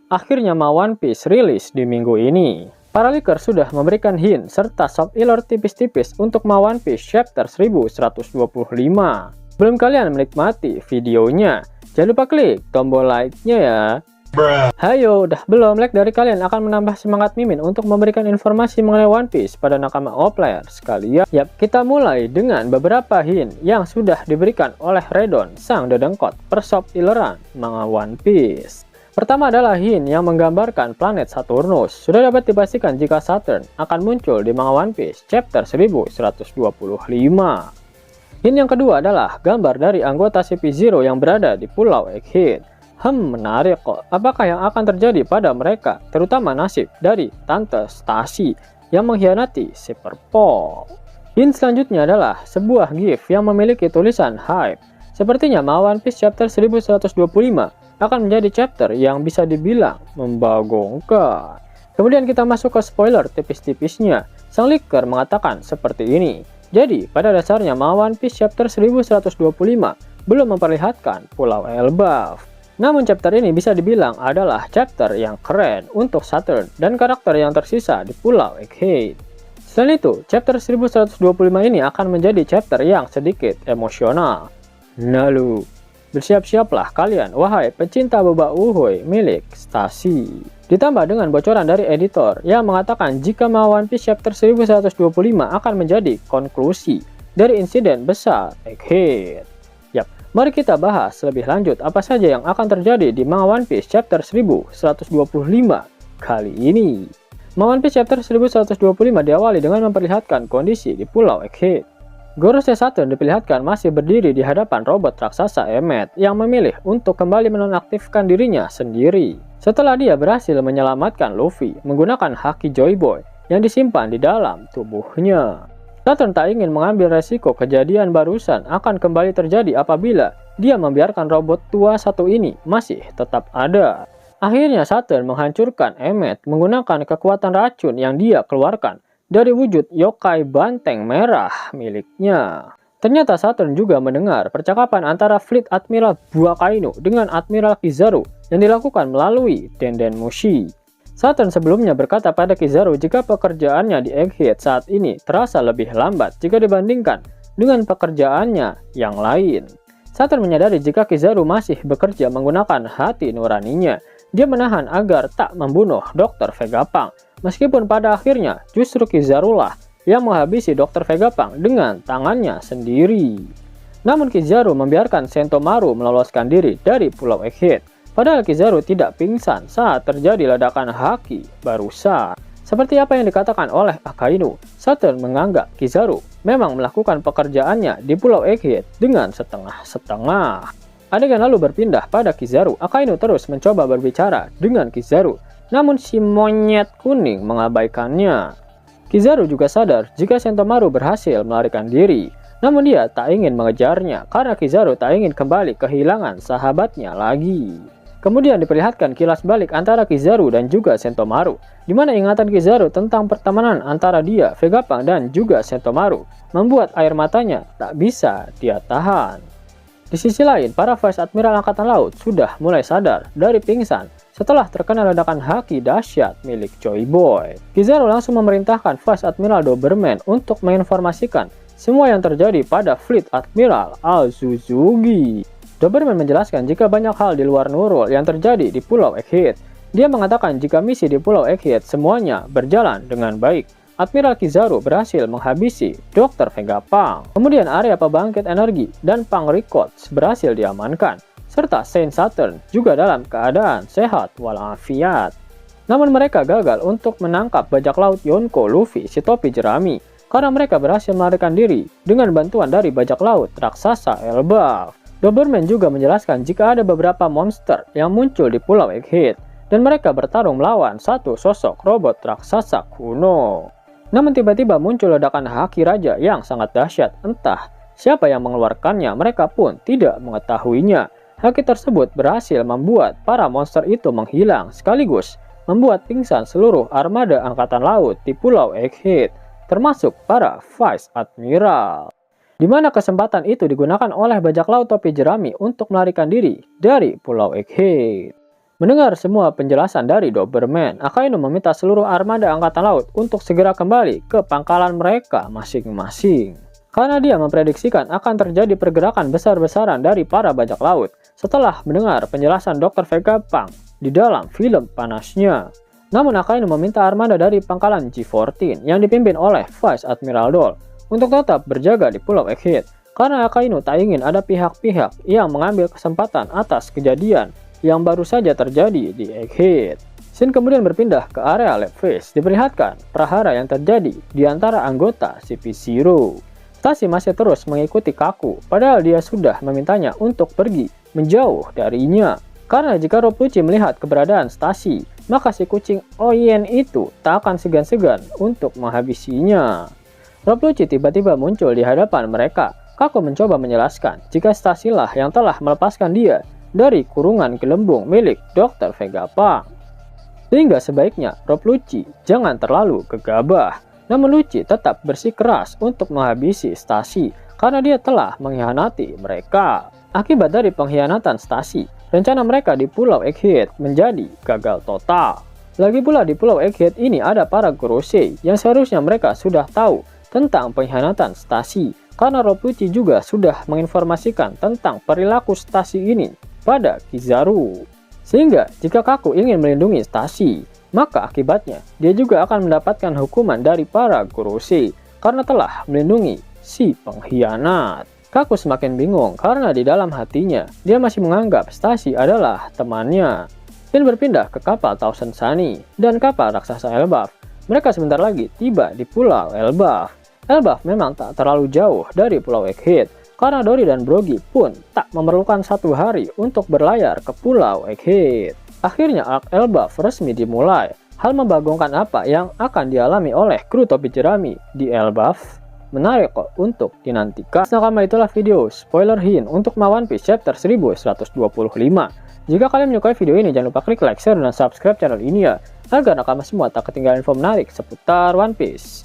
Akhirnya One Piece rilis di minggu ini. Para leaker sudah memberikan hint serta soft alert tipis-tipis untuk One Piece chapter 1125. Sebelum kalian menikmati videonya, jangan lupa klik tombol like-nya ya. Hayo, udah belum? Like dari kalian akan menambah semangat Mimin untuk memberikan informasi mengenai One Piece pada nakama all player sekalian. Yap, kita mulai dengan beberapa hint yang sudah diberikan oleh Redon, sang dedengkot persoft ileran manga One Piece. Pertama adalah hint yang menggambarkan planet Saturnus. Sudah dapat dipastikan jika Saturn akan muncul di manga One Piece chapter 1125. Hint yang kedua adalah gambar dari anggota CP0 yang berada di Pulau Egghead. Menarik kok. Apakah yang akan terjadi pada mereka, terutama nasib dari Tante Stacy yang mengkhianati si Purple? Hint selanjutnya adalah sebuah GIF yang memiliki tulisan hype. Sepertinya One Piece chapter 1125 akan menjadi chapter yang bisa dibilang membagongkan. Kemudian kita masuk ke spoiler tipis-tipisnya. Sang leaker mengatakan seperti ini. Jadi, pada dasarnya One Piece chapter 1125 belum memperlihatkan Pulau Elbaf. Namun chapter ini bisa dibilang adalah chapter yang keren untuk Saturn dan karakter yang tersisa di Pulau Egghead. Selain itu, chapter 1125 ini akan menjadi chapter yang sedikit emosional. Lalu, bersiap-siaplah kalian, wahai pecinta boba uhuy milik Stacy. Ditambah dengan bocoran dari editor yang mengatakan jika One Piece chapter 1125 akan menjadi konklusi dari insiden besar Egghead. Mari kita bahas lebih lanjut apa saja yang akan terjadi di manga One Piece chapter 1125 kali ini. Manga One Piece chapter 1125 diawali dengan memperlihatkan kondisi di Pulau Egghead. Gorosei Saturn diperlihatkan masih berdiri di hadapan robot raksasa Emmet yang memilih untuk kembali menonaktifkan dirinya sendiri. Setelah dia berhasil menyelamatkan Luffy menggunakan haki Joy Boy yang disimpan di dalam tubuhnya. Saturn tak ingin mengambil resiko kejadian barusan akan kembali terjadi apabila dia membiarkan robot tua satu ini masih tetap ada. Akhirnya Saturn menghancurkan Emmet menggunakan kekuatan racun yang dia keluarkan dari wujud yokai banteng merah miliknya. Ternyata Saturn juga mendengar percakapan antara Fleet Admiral Buakainu dengan Admiral Kizaru yang dilakukan melalui Denden Mushi. Saturn sebelumnya berkata pada Kizaru jika pekerjaannya di Egghead saat ini terasa lebih lambat jika dibandingkan dengan pekerjaannya yang lain. Saturn menyadari jika Kizaru masih bekerja menggunakan hati nuraninya. Dia menahan agar tak membunuh Dr. Vegapunk, meskipun pada akhirnya justru Kizaru lah yang menghabisi Dr. Vegapunk dengan tangannya sendiri. Namun Kizaru membiarkan Sentomaru meloloskan diri dari Pulau Egghead. Padahal Kizaru tidak pingsan saat terjadi ledakan haki barusan. Seperti apa yang dikatakan oleh Akainu, Saturn menganggap Kizaru memang melakukan pekerjaannya di Pulau Egghead dengan setengah-setengah. Adegan lalu berpindah pada Kizaru. Akainu terus mencoba berbicara dengan Kizaru, namun si monyet kuning mengabaikannya. Kizaru juga sadar jika Sentomaru berhasil melarikan diri. Namun dia tak ingin mengejarnya karena Kizaru tak ingin kembali kehilangan sahabatnya lagi. Kemudian diperlihatkan kilas balik antara Kizaru dan juga Sentomaru, di mana ingatan Kizaru tentang pertemanan antara dia, Vegapunk dan juga Sentomaru membuat air matanya tak bisa dia tahan. Di sisi lain, para Vice Admiral Angkatan Laut sudah mulai sadar dari pingsan setelah terkena ledakan haki dahsyat milik Joy Boy. Kizaru langsung memerintahkan Vice Admiral Doberman untuk menginformasikan semua yang terjadi pada Fleet Admiral Azuzugi. Doberman menjelaskan jika banyak hal di luar Nurul yang terjadi di Pulau Egghead. Dia mengatakan jika misi di Pulau Egghead semuanya berjalan dengan baik. Admiral Kizaru berhasil menghabisi Dr. Vegapunk. Kemudian area pembangkit energi dan Punk Records berhasil diamankan. Serta Saint Saturn juga dalam keadaan sehat walafiat. Namun mereka gagal untuk menangkap bajak laut Yonko Luffy si topi jerami. Karena mereka berhasil melarikan diri dengan bantuan dari bajak laut raksasa Elbaf. Doberman juga menjelaskan jika ada beberapa monster yang muncul di Pulau Egghead dan mereka bertarung melawan satu sosok robot raksasa kuno. Namun tiba-tiba muncul ledakan haki raja yang sangat dahsyat. Entah siapa yang mengeluarkannya, mereka pun tidak mengetahuinya. Haki tersebut berhasil membuat para monster itu menghilang sekaligus membuat pingsan seluruh armada angkatan laut di Pulau Egghead, termasuk para Vice Admiral. Di mana kesempatan itu digunakan oleh bajak laut topi jerami untuk melarikan diri dari Pulau Egghead. Mendengar semua penjelasan dari Doberman, Akainu meminta seluruh armada angkatan laut untuk segera kembali ke pangkalan mereka masing-masing. Karena dia memprediksikan akan terjadi pergerakan besar-besaran dari para bajak laut setelah mendengar penjelasan Dr. Vegapunk di dalam film panasnya. Namun Akainu meminta armada dari pangkalan G14 yang dipimpin oleh Vice Admiral Dole untuk tetap berjaga di Pulau Egghead, karena Akainu tak ingin ada pihak-pihak yang mengambil kesempatan atas kejadian yang baru saja terjadi di Egghead. Scene kemudian berpindah ke area lab phase, diperlihatkan prahara yang terjadi di antara anggota CP0. Stacy masih terus mengikuti Kaku, padahal dia sudah memintanya untuk pergi menjauh darinya. Karena jika Rob Lucci melihat keberadaan Stacy, maka si kucing Oyen itu tak akan segan-segan untuk menghabisinya. Rob Lucci tiba-tiba muncul di hadapan mereka. Kaku mencoba menjelaskan jika Stacy lah yang telah melepaskan dia dari kurungan gelembung milik Dr. Vegapunk. Sehingga sebaiknya Rob Lucci jangan terlalu gegabah. Namun Lucci tetap bersikeras untuk menghabisi Stacy karena dia telah mengkhianati mereka. Akibat dari pengkhianatan Stacy, rencana mereka di Pulau Egghead menjadi gagal total. Lagi pula di Pulau Egghead ini ada para Gorosei yang seharusnya mereka sudah tahu tentang pengkhianatan Stacy, karena Rob Lucci juga sudah menginformasikan tentang perilaku Stacy ini pada Kizaru. Sehingga jika Kaku ingin melindungi Stacy, maka akibatnya dia juga akan mendapatkan hukuman dari para Gorosei karena telah melindungi si pengkhianat. Kaku semakin bingung karena di dalam hatinya dia masih menganggap Stacy adalah temannya. Dan berpindah ke kapal Thousand Sunny dan kapal raksasa Elbaf. Mereka sebentar lagi tiba di Pulau Elbaf. Elbaf memang tak terlalu jauh dari Pulau Egghead, karena Dory dan Brogy pun tak memerlukan 1 hari untuk berlayar ke Pulau Egghead. Akhirnya Ark Elbaf resmi dimulai. Hal membagongkan apa yang akan dialami oleh kru topi jerami di Elbaf? Menarik kok untuk dinantikan. Nah, itulah video spoiler hint untuk One Piece chapter 1125. Jika kalian menyukai video ini, jangan lupa klik like, share, dan subscribe channel ini ya, agar nakama semua tak ketinggalan info menarik seputar One Piece.